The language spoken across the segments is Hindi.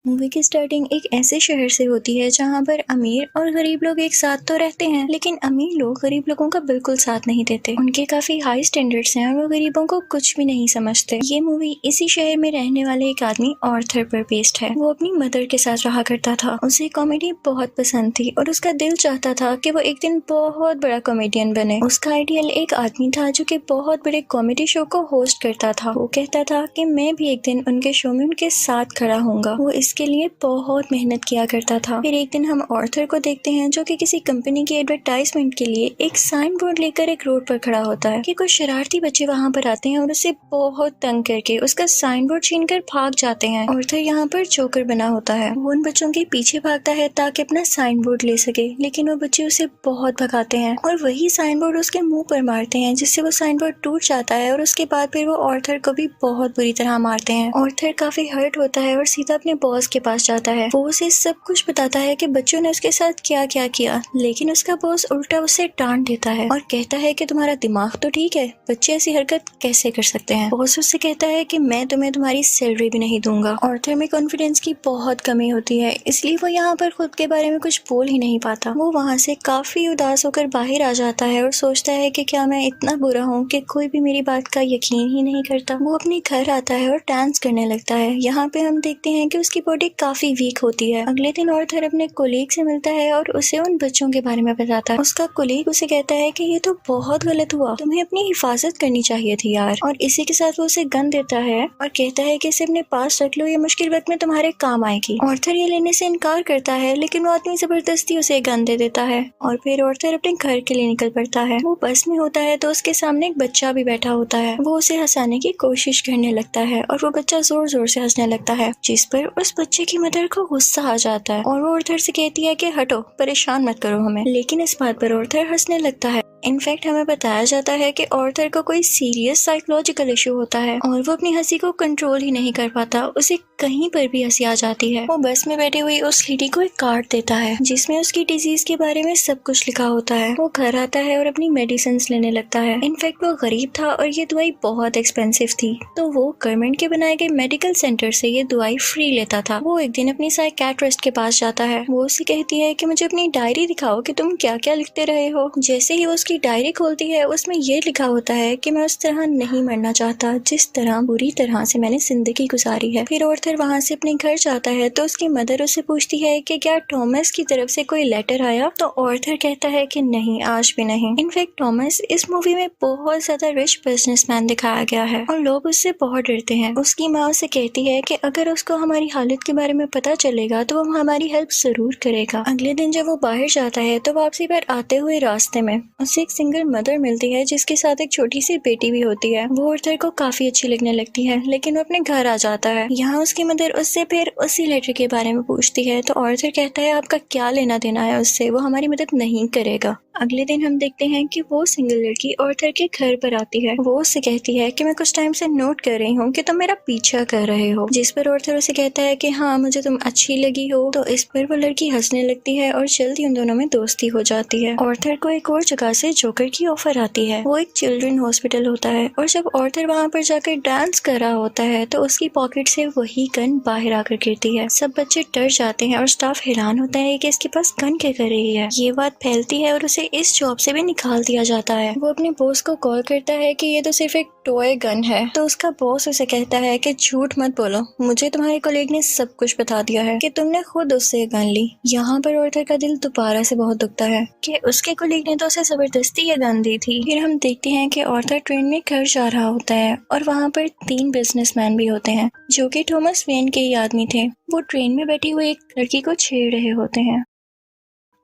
मूवी की स्टार्टिंग एक ऐसे शहर से होती है जहाँ पर अमीर और गरीब लोग एक साथ तो रहते हैं, लेकिन अमीर लोग गरीब लोगों का बिल्कुल साथ नहीं देते। उनके काफी हाई स्टैंडर्ड्स हैं और वो गरीबों को कुछ भी नहीं समझते। ये मूवी इसी शहर में रहने वाले एक आदमी ऑर्थर पर बेस्ड है। वो अपनी मदर के साथ रहा करता था। उसे कॉमेडी बहुत पसंद थी और उसका दिल चाहता था कि वो एक दिन बहुत बड़ा कॉमेडियन बने। उसका आइडियल एक आदमी था जो कि बहुत बड़े कॉमेडी शो को होस्ट करता था। वो कहता था कि मैं भी एक दिन उनके शो में उनके साथ खड़ा होऊंगा। वो इसके लिए बहुत मेहनत किया करता था। फिर एक दिन हम ऑर्थर को देखते हैं जो कि किसी कंपनी की एडवर्टाइजमेंट के लिए एक साइन बोर्ड लेकर एक रोड पर खड़ा होता है कि कुछ शरारती बच्चे वहाँ पर आते हैं और उसे बहुत तंग करके उसका साइन बोर्ड छीनकर भाग जाते हैं। ऑर्थर यहाँ पर जोकर बना होता है। वो उन बच्चों के पीछे भागता है ताकि अपना साइन बोर्ड ले सके, लेकिन वो बच्चे उसे बहुत भगाते हैं और वही साइन बोर्ड उसके मुंह पर मारते हैं, जिससे वो साइन बोर्ड टूट जाता है और उसके बाद फिर वो ऑर्थर को भी बहुत बुरी तरह मारते हैं। ऑर्थर काफी हर्ट होता है और सीधा अपने बॉस के पास जाता है। वो उसे सब कुछ बताता है कि बच्चों ने उसके साथ क्या क्या किया, लेकिन उसका बॉस उल्टा उसे डांट देता है और कहता है कि तुम्हारा दिमाग तो ठीक है, बच्चे ऐसी हरकत कैसे कर सकते हैं। बॉस उससे कहता है कि मैं तुम्हें तुम्हारी सैलरी भी नहीं दूंगा। ऑर्थर में कॉन्फिडेंस की बहुत कमी होती है, इसलिए वो यहाँ पर खुद के बारे में कुछ बोल ही नहीं पाता। वो वहाँ से काफी उदास होकर बाहर आ जाता है और सोचता है कि क्या मैं इतना बुरा हूँ कि कोई भी मेरी बात का यकीन ही नहीं करता। वो अपने घर आता है और डांस करने लगता है। यहाँ पे हम देखते हैं कि उसकी बॉडी काफी वीक होती है। अगले दिन ऑर्थर अपने कोलीग से मिलता है और उसे उन बच्चों के बारे में बताता है। उसका कोलीग उसे कहता है कि ये तो बहुत गलत हुआ, तुम्हें अपनी हिफाजत करनी चाहिए थी यार। और इसी के साथ वो उसे गन देता है और कहता है कि इसे अपने पास रख लो, ये मुश्किल वक्त में तुम्हारे काम आएगी। ऑर्थर ये लेने से इनकार करता है, लेकिन वो आदमी जबरदस्ती उसे गन दे देता है और फिर ऑर्थर अपने घर के लिए निकल पड़ता है। वो बस में होता है तो उसके सामने एक बच्चा भी बैठा होता है। वो उसे हंसाने की कोशिश करने लगता है और वो बच्चा जोर जोर से हंसने लगता है, जिस पर उस बच्चे की मदर को गुस्सा आ जाता है और वो ऑर्थर से कहती है कि हटो, परेशान मत करो हमें। लेकिन इस बात पर ऑर्थर हंसने लगता है। इनफैक्ट हमें बताया जाता है कि ऑर्थर को कोई सीरियस साइकोलॉजिकल इशू होता है और वो अपनी हंसी को कंट्रोल ही नहीं कर पाता। उसे कहीं पर भी हंसी आ जाती है। वो बस में बैठी हुई उस लेडी को एक कार्ड देता है जिसमें उसकी डिजीज के बारे में सब कुछ लिखा होता है। वो घर आता है और अपनी मेडिसिन लेने लगता है। इनफैक्ट वो गरीब था और ये दवाई बहुत एक्सपेंसिव थी, तो वो गवर्नमेंट के बनाए गए मेडिकल सेंटर से ये दवाई फ्री लेता था। वो एक दिन अपनी साइकियाट्रिस्ट के पास जाता है। वो उसे कहती है कि मुझे अपनी डायरी दिखाओ कि तुम क्या क्या लिखते रहे हो। जैसे ही वो उसकी डायरी खोलती है, उसमें ये लिखा होता है कि मैं उस तरह नहीं मरना चाहता जिस तरह बुरी तरह से मैंने जिंदगी गुजारी है। फिर ऑर्थर वहाँ से अपने घर जाता है तो उसकी मदर उससे पूछती है कि क्या थॉमस की तरफ से कोई लेटर आया, तो ऑर्थर कहता है कि नहीं, आज भी नहीं। इनफैक्ट थॉमस इस मूवी में बहुत ज्यादा रिच बिजनेसमैन दिखाया गया है और लोग उससे बहुत डरते हैं। उसकी माँ उसे कहती है कि अगर उसको हमारी हालत के बारे में पता चलेगा तो वो हमारी हेल्प जरूर करेगा। अगले दिन जब वो बाहर जाता है तो वापसी पर आते हुए रास्ते में उसे एक सिंगल मदर मिलती है जिसके साथ एक छोटी सी बेटी भी होती है। वो ऑर्थर को काफी अच्छी लगने लगती है, लेकिन वो अपने घर आ जाता है। यहाँ उसकी मदर उससे फिर उसी लेटर के बारे में पूछती है तो ऑर्थर कहता है आपका क्या लेना देना है उससे, वो हमारी मदद नहीं करेगा। अगले दिन हम देखते हैं कि वो सिंगल लड़की ऑर्थर के घर पर आती है। वो उससे कहती है कि मैं कुछ टाइम से नोट कर रही हूँ कि तुम मेरा पीछा कर रहे हो, जिस पर ऑर्थर उसे कहता है कि हाँ, मुझे तुम अच्छी लगी हो। तो इस पर वो लड़की हंसने लगती है और जल्दी उन दोनों में दोस्ती हो जाती है। ऑर्थर को एक और जगह से जोकर की ऑफर आती है। वो एक चिल्ड्रन हॉस्पिटल होता है और जब ऑर्थर वहाँ पर जाकर डांस कर रहा होता है तो उसकी पॉकेट से वही गन बाहर आकर गिरती है। सब बच्चे डर जाते हैं और स्टाफ हैरान होता है कि इसके पास गन क्या कर रही है। ये बात फैलती है और उसे इस जॉब से भी निकाल दिया जाता है। वो अपने बॉस को कॉल करता है कि ये तो सिर्फ एक टॉय गन है, तो उसका बॉस उसे कहता है कि झूठ मत बोलो, मुझे तुम्हारे कोलीग ने सब कुछ बता दिया है कि तुमने खुद उससे गन ली। यहाँ पर ऑर्थर का दिल दोबारा से बहुत दुखता है कि उसके कोलीग ने तो उसे जबरदस्ती ये गन दी थी। फिर हम देखते हैं कि ऑर्थर ट्रेन में घर जा रहा होता है और वहाँ पर 3 बिजनेसमैन भी होते हैं जो कि थॉमस वेन के ही आदमी थे। वो ट्रेन में बैठी हुई एक लड़की को छेड़ रहे होते हैं।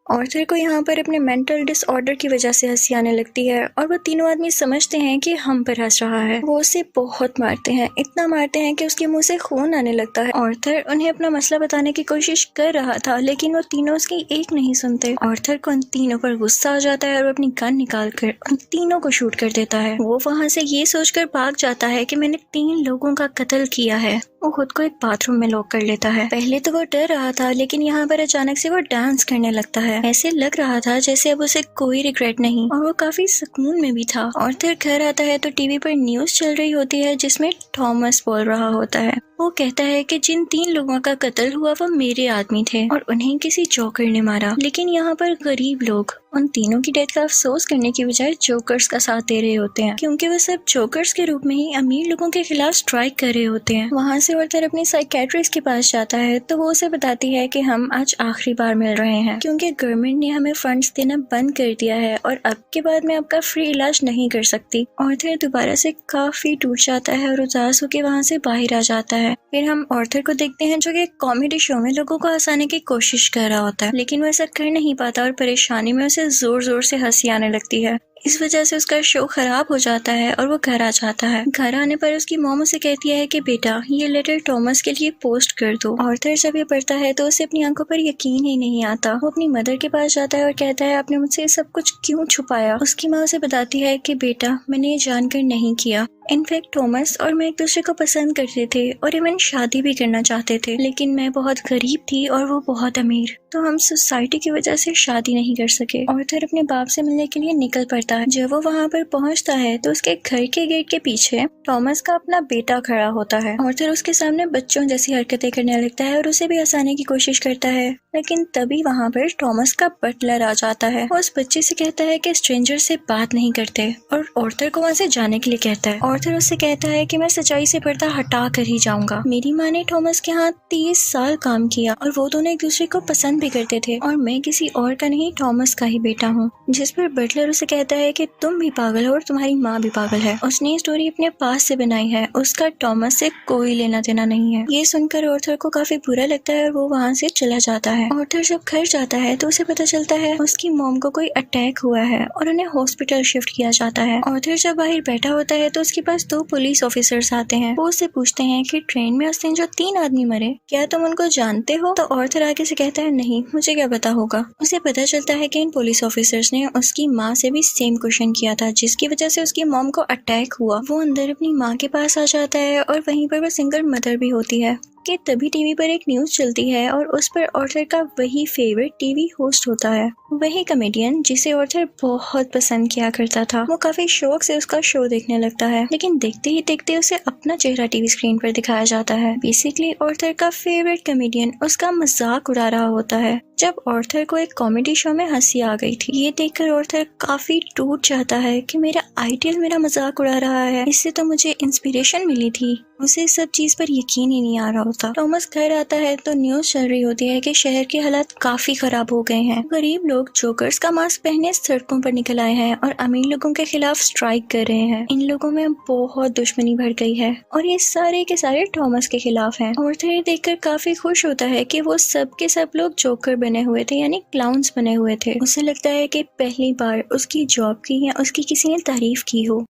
ऑर्थर को यहाँ पर अपने मेंटल डिसऑर्डर की वजह से हंसी आने लगती है और वो तीनों आदमी समझते हैं कि हम पर हंस रहा है। वो उसे बहुत मारते हैं, इतना मारते हैं कि उसके मुंह से खून आने लगता है। ऑर्थर उन्हें अपना मसला बताने की कोशिश कर रहा था, लेकिन वो तीनों उसकी एक नहीं सुनते। ऑर्थर को उन तीनों पर गुस्सा आ जाता है और वो अपनी गन निकाल कर उन तीनों को शूट कर देता है। वो वहाँ से ये सोचकर भाग जाता है कि मैंने 3 लोगों का कत्ल किया है। वो खुद को एक बाथरूम में लॉक कर लेता है। पहले तो वो डर रहा था, लेकिन यहाँ पर अचानक से वो डांस करने लगता है। ऐसे लग रहा था जैसे अब उसे कोई रिग्रेट नहीं, और वो काफी सुकून में भी था। और फिर घर आता है तो टीवी पर न्यूज चल रही होती है जिसमें थॉमस बोल रहा होता है। वो कहता है कि जिन 3 लोगों का कत्ल हुआ वो मेरे आदमी थे और उन्हें किसी जोकर ने मारा। लेकिन यहाँ पर गरीब लोग उन तीनों की डेथ का अफसोस करने की बजाय जोकर्स का साथ दे रहे होते हैं, क्योंकि वो सब जोकर्स के रूप में ही अमीर लोगों के खिलाफ स्ट्राइक कर रहे होते हैं। वहाँ से आर्थर अपनी साइकेट्रिस्ट के पास जाता है तो वो उसे बताती है कि हम आज आखिरी बार मिल रहे हैं, क्योंकि गवर्नमेंट ने हमें फंड्स देना बंद कर दिया है और अब के बाद मैं आपका फ्री इलाज नहीं कर सकती। आर्थर दोबारा से काफी टूट जाता है और उदास होकर वहाँ से बाहर आ जाता है। फिर हम आर्थर को देखते हैं जो कि कॉमेडी शो में लोगों को हंसाने की कोशिश कर रहा होता है, लेकिन वो ऐसा कर नहीं पाता और परेशानी में उसे जोर जोर से हंसी आने लगती है। इस वजह से उसका शो खराब हो जाता है और वो घर आ जाता है। घर आने पर उसकी मॉम उसे कहती है कि बेटा ये लेटर थॉमस के लिए पोस्ट कर दो। आर्थर जब ये पढ़ता है तो उसे अपनी आंखों पर यकीन ही नहीं आता। वो अपनी मदर के पास जाता है और कहता है आपने मुझसे सब कुछ क्यों छुपाया। उसकी माँ उसे बताती है कि बेटा मैंने ये जानकर नहीं किया। इनफैक्ट थॉमस और मैं एक दूसरे को पसंद करते थे और इवन शादी भी करना चाहते थे, लेकिन मैं बहुत गरीब थी और वो बहुत अमीर, तो हम सोसाइटी की वजह से शादी नहीं कर सके। आर्थर अपने बाप से मिलने के लिए निकल पड़ता है। जब वो वहाँ पर पहुँचता है तो उसके घर के गेट के पीछे थॉमस का अपना बेटा खड़ा होता है। आर्थर उसके सामने बच्चों जैसी हरकतें करने लगता है और उसे भी हंसाने की कोशिश करता है, लेकिन तभी वहाँ पर थॉमस का बटलर आ जाता है। वो उस बच्चे से कहता है कि स्ट्रेंजर से बात नहीं करते और आर्थर को वहाँ से जाने के लिए कहता है। आर्थर उससे कहता है कि मैं सच्चाई से पर्दा हटा कर ही जाऊंगा। मेरी माँ ने थॉमस के यहाँ 30 साल काम किया और वो दोनों एक दूसरे को पसंद भी करते थे और मैं किसी और का नहीं थॉमस का ही बेटा हूँ। जिस पर बटलर उसे कहता है कि तुम भी पागल हो और तुम्हारी माँ भी पागल है। उसने ये स्टोरी अपने पास से बनाई है, उसका थॉमस से कोई लेना देना नहीं है। ये सुनकर आर्थर को काफी बुरा लगता है और वो वहाँ से चला जाता है। आर्थर जब घर जाता है तो उसे पता चलता है उसकी मॉम को कोई अटैक हुआ है और उन्हें हॉस्पिटल शिफ्ट किया जाता है। आर्थर जब बाहर बैठा होता है तो उसके पास 2 पुलिस ऑफिसर्स आते हैं। वो उससे पूछते हैं कि ट्रेन में उस दिन जो 3 आदमी मरे, क्या तुम उनको जानते हो? तो आर्थर आगे से कहता है नहीं, मुझे क्या पता होगा। उसे पता चलता है कि इन पुलिस ऑफिसर्स ने उसकी माँ से भी सेम क्वेश्चन किया था, जिसकी वजह से उसकी मॉम को अटैक हुआ। वो अंदर अपनी माँ के पास आ जाता है और वहीं पर वो सिंगल मदर भी होती है कि तभी टीवी पर एक न्यूज चलती है और उस पर आर्थर का वही फेवरेट टीवी होस्ट होता है, वही कॉमेडियन जिसे आर्थर बहुत पसंद किया करता था। वो काफी शौक से उसका शो देखने लगता है, लेकिन देखते ही देखते उसे अपना चेहरा टीवी स्क्रीन पर दिखाया जाता है। बेसिकली आर्थर का फेवरेट कॉमेडियन उसका मजाक उड़ा रहा होता है। जब आर्थर को एक कॉमेडी शो में हंसी आ गई थी, ये देखकर आर्थर काफी टूट जाता है कि मेरा आइडियल मेरा मजाक उड़ा रहा है, इससे तो मुझे इंस्पिरेशन मिली थी। उसे सब चीज पर यकीन ही नहीं आ रहा होता। थॉमस घर आता है तो न्यूज चल रही होती है कि शहर के हालात काफी खराब हो गए हैं। गरीब लोग जोकर्स का मास्क पहने सड़कों पर निकल आए हैं और अमीर लोगों के खिलाफ स्ट्राइक कर रहे हैं। इन लोगों में बहुत दुश्मनी बढ़ गई है और ये सारे के सारे थॉमस के खिलाफ हैं। आर्थर ये देखकर काफी खुश होता है कि वो सब के सब लोग जोकर बने हुए थे, यानी क्लाउन्स बने हुए थे। उसे लगता है कि पहली बार उसकी जॉब की या उसकी किसी ने तारीफ की हो।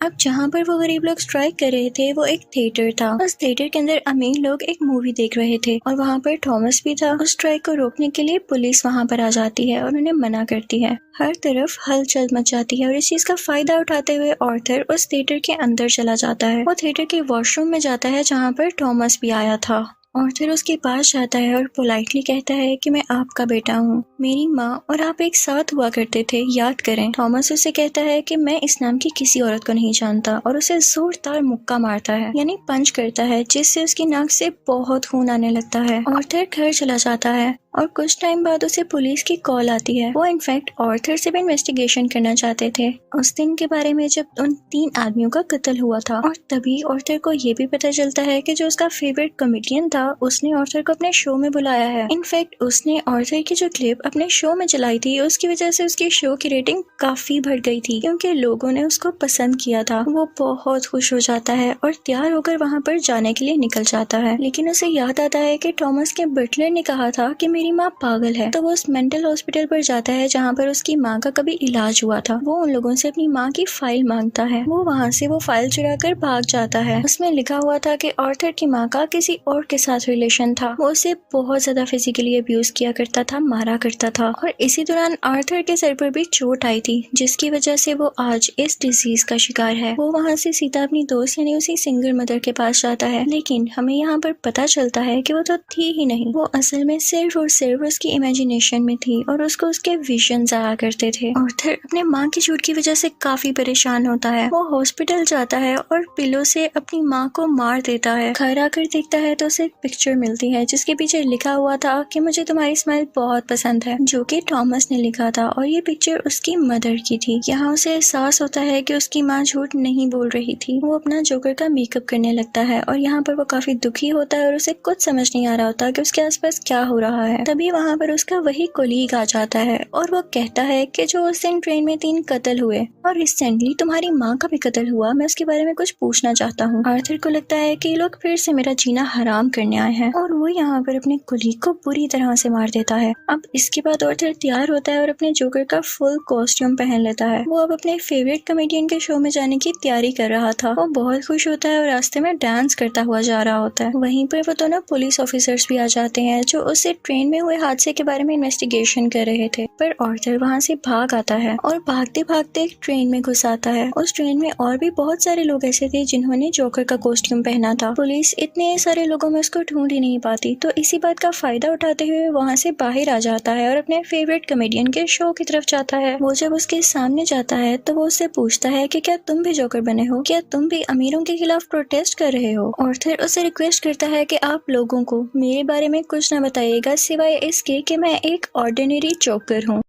अब जहाँ पर वो गरीब लोग स्ट्राइक कर रहे थे वो एक थिएटर था। उस थिएटर के अंदर अमीर लोग एक मूवी देख रहे थे और वहाँ पर थॉमस भी था। उस स्ट्राइक को रोकने के लिए पुलिस वहाँ पर आ जाती है और उन्हें मना करती है। हर तरफ हलचल मच जाती है और इस चीज का फायदा उठाते हुए आर्थर उस थिएटर के अंदर चला जाता है। वो थिएटर के वॉशरूम में जाता है जहाँ पर थॉमस भी आया था। आर्थर उसके पास जाता है और पोलाइटली कहता है कि मैं आपका बेटा हूँ, मेरी माँ और आप एक साथ हुआ करते थे, याद करें। थॉमस उसे कहता है कि मैं इस नाम की किसी औरत को नहीं जानता और उसे जोरदार मुक्का मारता है, यानी पंच करता है, जिससे उसकी नाक से बहुत खून आने लगता है। आर्थर घर चला जाता है और कुछ टाइम बाद उसे पुलिस की कॉल आती है। वो इनफैक्ट आर्थर से भी इन्वेस्टिगेशन करना चाहते थे उस दिन के बारे में जब उन 3 आदमियों का कत्ल हुआ था। और तभी आर्थर को ये भी पता चलता है कि जो उसका फेवरेट कॉमेडियन था उसने आर्थर को अपने शो में बुलाया है। इनफैक्ट उसने आर्थर की जो क्लिप अपने शो में चलाई थी उसकी वजह से उसकी शो की रेटिंग काफी बढ़ गई थी, क्योंकि लोगों ने उसको पसंद किया था। वो बहुत खुश हो जाता है और तैयार होकर वहाँ पर जाने के लिए निकल जाता है, लेकिन उसे याद आता है कि थॉमस के बटलर ने कहा था कि मेरी माँ पागल है। तो वो उस मेंटल हॉस्पिटल पर जाता है जहाँ पर उसकी माँ का कभी इलाज हुआ था। वो उन लोगों से अपनी माँ की फाइल मांगता है। वो वहाँ से वो फाइल चुरा कर भाग जाता है। उसमें लिखा हुआ था कि आर्थर की माँ का किसी और के साथ रिलेशन था। वो उसे बहुत ज्यादा फिजिकली अब्यूज किया करता था, मारा करता था। और इसी दौरान आर्थर के सर पर भी चोट आई थी, जिसकी वजह से वो आज इस डिजीज का शिकार है। वो वहाँ से सीधा अपनी दोस्त यानी उसी सिंगल मदर के पास जाता है, लेकिन हमें यहाँ पर पता चलता है कि वो तो थी ही नहीं। वो असल में सिर्फ और सिर्फ उसकी इमेजिनेशन में थी और उसको उसके विजन्स आया करते थे। आर्थर अपने माँ की चोट की वजह से काफी परेशान होता है। वो हॉस्पिटल जाता है और पिलो से अपनी माँ को मार देता है। घर आकर देखता है तो उसे एक पिक्चर मिलती है जिसके पीछे लिखा हुआ था कि मुझे तुम्हारी स्माइल बहुत पसंद है, जो कि थॉमस ने लिखा था और ये पिक्चर उसकी मदर की थी। यहाँ उसे एहसास होता है कि उसकी माँ झूठ नहीं बोल रही थी। वो अपना जोकर का मेकअप करने लगता है और यहाँ पर वो काफी दुखी होता है और उसे कुछ समझ नहीं आ रहा होता कि उसके आसपास क्या हो रहा है। तभी वहाँ पर उसका वही कोलीग आ जाता है और वो कहता है कि जो उस दिन ट्रेन में 3 कत्ल हुए और रिसेंटली तुम्हारी माँ का भी कत्ल हुआ, मैं उसके बारे में कुछ पूछना चाहता हूँ। आर्थर को लगता है कि ये लोग फिर से मेरा जीना हराम करने आए हैं और वो यहाँ पर अपने कोलीग को बुरी तरह से मार देता है। अब इसके बाद आर्थर तैयार होता है और अपने जोकर का फुल कॉस्ट्यूम पहन लेता है। वो अब अपने फेवरेट कॉमेडियन के शो में जाने की तैयारी कर रहा था। वो बहुत खुश होता है और रास्ते में डांस करता हुआ जा रहा होता है। वहीं पर वो दोनों पुलिस ऑफिसर्स भी आ जाते हैं जो उससे ट्रेन में हुए हादसे के बारे में इन्वेस्टिगेशन कर रहे थे। पर आर्थर वहाँ से भाग आता है और भागते भागते एक ट्रेन में घुस आता है। उस ट्रेन में और भी बहुत सारे लोग ऐसे थे जिन्होंने जोकर का कॉस्ट्यूम पहना था। पुलिस इतने सारे लोगों में उसको ढूंढ ही नहीं पाती, तो इसी बात का फायदा उठाते हुए वहाँ से बाहर आ जाता है और अपने फेवरेट कॉमेडियन के शो की तरफ जाता है। वो जब उसके सामने जाता है तो वो उससे पूछता है कि क्या तुम भी जोकर बने हो, क्या तुम भी अमीरों के खिलाफ प्रोटेस्ट कर रहे हो। आर्थर उससे रिक्वेस्ट करता है कि आप लोगों को मेरे बारे में कुछ न बताइएगा सिवाय इसके कि मैं एक ऑर्डिनरी जोकर हूँ।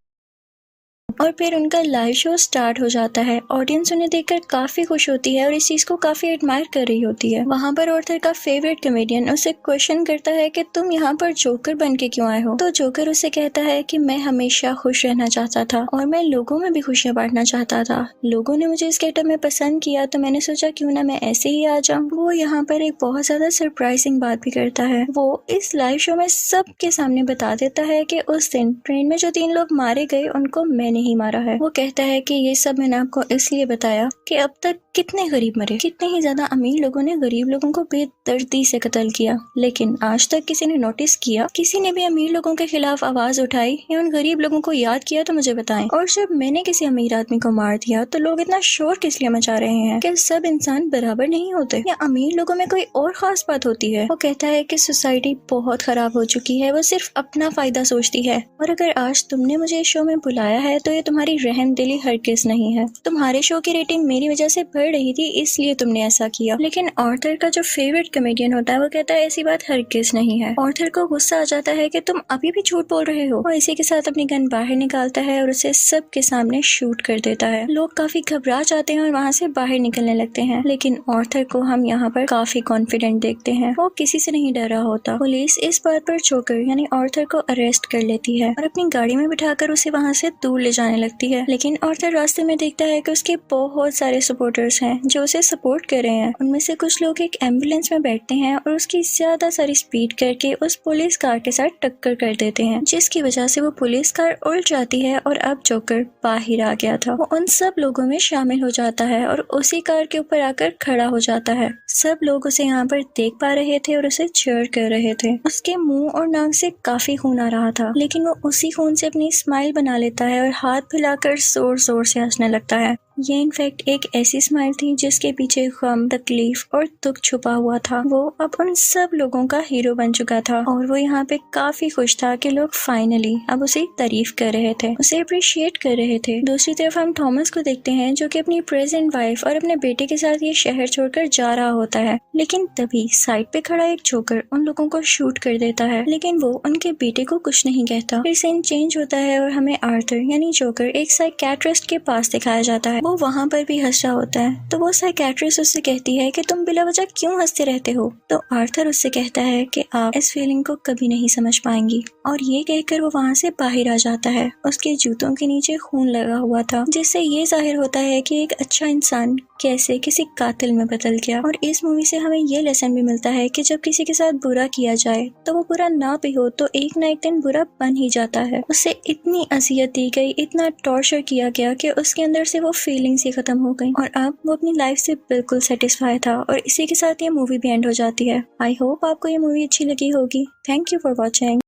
और फिर उनका लाइव शो स्टार्ट हो जाता है। ऑडियंस उन्हें देखकर काफी खुश होती है और इस चीज को काफी एडमायर कर रही होती है। वहाँ पर आर्थर का फेवरेट कॉमेडियन उसे क्वेश्चन करता है कि तुम यहाँ पर जोकर बन के क्यों आए हो। तो जोकर उसे कहता है कि मैं हमेशा खुश रहना चाहता था और मैं लोगों में भी खुशियाँ बांटना चाहता था। लोगों ने मुझे इस गेटअप में पसंद किया तो मैंने सोचा क्यों ना मैं ऐसे ही आ जाऊँ। वो यहाँ पर एक बहुत ज्यादा सरप्राइजिंग बात भी करता है। वो इस लाइव शो में सबके सामने बता देता है कि उस दिन ट्रेन में जो 3 लोग मारे गए उनको मैंने ही मारा है। वो कहता है कि ये सब मैंने आपको इसलिए बताया कि अब तक कितने गरीब मरे, कितने ही ज्यादा अमीर लोगों ने गरीब लोगों को बेदर्दी से कत्ल किया, लेकिन आज तक किसी ने नोटिस किया, किसी ने भी अमीर लोगों के खिलाफ आवाज उठाई या उन गरीब लोगों को याद किया तो मुझे बताएं। और जब मैंने किसी अमीर आदमी को मार दिया तो लोग इतना शोर किस लिए मचा रहे हैं? क्या सब इंसान बराबर नहीं होते या अमीर लोगों में कोई और खास बात होती है? वो कहता है कि सोसाइटी बहुत खराब हो चुकी है, वो सिर्फ अपना फायदा सोचती है और अगर आज तुमने मुझे इस शो में बुलाया है तो ये तुम्हारी रहमदिली हरगिज नहीं है। तुम्हारे शो की रेटिंग मेरी वजह से बढ़ रही थी इसलिए तुमने ऐसा किया। लेकिन आर्थर का जो फेवरेट कॉमेडियन होता है वो कहता है ऐसी बात हरगिज नहीं है। आर्थर को गुस्सा आ जाता है कि तुम अभी भी झूठ बोल रहे हो और इसी के साथ अपनी गन बाहर निकालता है और उसे सबके सामने शूट कर देता है। लोग काफी घबरा जाते हैं और वहाँ से बाहर निकलने लगते हैं, लेकिन आर्थर को हम यहाँ पर काफी कॉन्फिडेंट देखते हैं। वो किसी से नहीं डर रहा होता। पुलिस इस बात पर जोकर यानी आर्थर को अरेस्ट कर लेती है और अपनी गाड़ी में बिठाकर उसे वहाँ से दूर ले जाने लगती है। लेकिन आर्थर रास्ते में देखता है कि उसके बहुत सारे सपोर्टर्स हैं जो उसे सपोर्ट कर रहे हैं। उनमें से कुछ लोग एक एम्बुलेंस में बैठते हैं और उसकी ज्यादा सारी स्पीड करके उस पुलिस कार के साथ टक्कर कर देते हैं, जिसकी वजह से वो पुलिस कार उल्ट जाती है और अब जोकर बाहर आ गया था। वो उन सब लोगों में शामिल हो जाता है और उसी कार के ऊपर आकर खड़ा हो जाता है। सब लोग उसे यहाँ पर देख पा रहे थे और उसे चीयर कर रहे थे। उसके मुंह और नाक से काफी खून आ रहा था, लेकिन वो उसी खून से अपनी स्माइल बना लेता है और हाथ फैलाकर जोर जोर से हंसने लगता है। ये इनफैक्ट एक ऐसी स्माइल थी जिसके पीछे गम, तकलीफ और दुख छुपा हुआ था। वो अब उन सब लोगों का हीरो बन चुका था और वो यहाँ पे काफी खुश था कि लोग फाइनली अब उसे तारीफ कर रहे थे, उसे अप्रिशिएट कर रहे थे। दूसरी तरफ हम थॉमस को देखते हैं जो कि अपनी प्रेजेंट वाइफ और अपने बेटे के साथ ये शहर छोड़कर जा रहा होता है, लेकिन तभी साइड पे खड़ा एक जोकर उन लोगों को शूट कर देता है, लेकिन वो उनके बेटे को कुछ नहीं कहता। फिर सीन चेंज होता है और हमें आर्थर यानी जोकर एक साइकियाट्रिस्ट के पास दिखाया जाता है। वो वहाँ पर भी हंस रहा होता है। तो वो साइकेट्रिस्ट उससे कहती है कि तुम बिला वजह क्यों हंसते रहते हो। तो आर्थर उससे कहता है कि आप इस फीलिंग को कभी नहीं समझ पाएंगी, और ये कहकर वो वहाँ से बाहर आ जाता है। उसके जूतों के नीचे खून लगा हुआ था, जिससे ये जाहिर होता है कि एक अच्छा इंसान कैसे किसी कातिल में बदल गया। और इस मूवी से हमें ये लेसन भी मिलता है कि जब किसी के साथ बुरा किया जाए तो वो बुरा ना भी हो तो एक ना एक दिन बुरा बन ही जाता है। उसे इतनी अजियत दी गई, इतना टॉर्चर किया गया कि उसके अंदर से वो फीलिंग्स ही खत्म हो गई, और अब वो अपनी लाइफ से बिल्कुल सेटिस्फाई था। और इसी के साथ ये मूवी भी एंड हो जाती है। आई होप आपको ये मूवी अच्छी लगी होगी। Thank you for watching.